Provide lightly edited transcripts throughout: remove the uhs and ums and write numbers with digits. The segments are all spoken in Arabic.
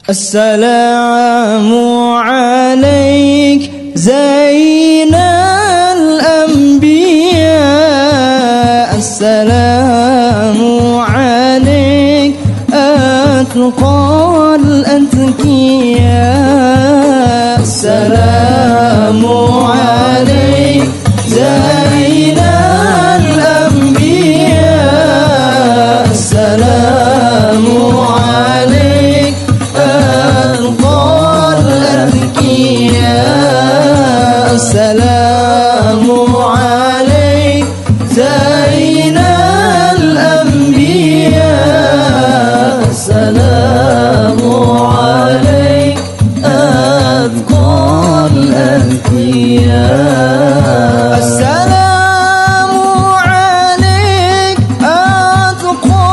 السلام عليك زين الأنبياء، السلام عليك أتقى الأتقياء، السلام عليك زين الأنبياء، السلام عليك أتقى الأتقياء، السلام عليك زين الأنبياء، السلام عليك أتقى الأتقياء، السلام عليك أتقى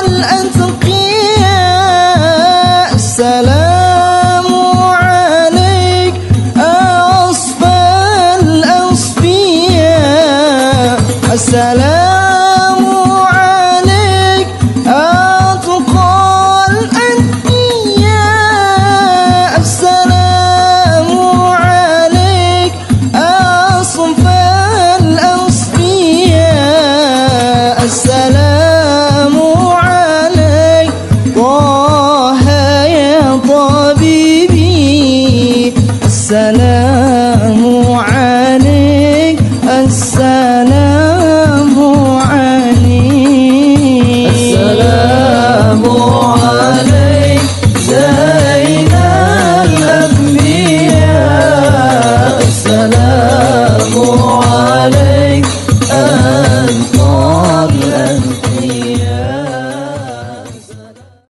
الأتقياء، السلام عليك أصفى الأصفياء، السلام عليك أتقى الأتقياء، السلام عليك أصفى الأصفياء،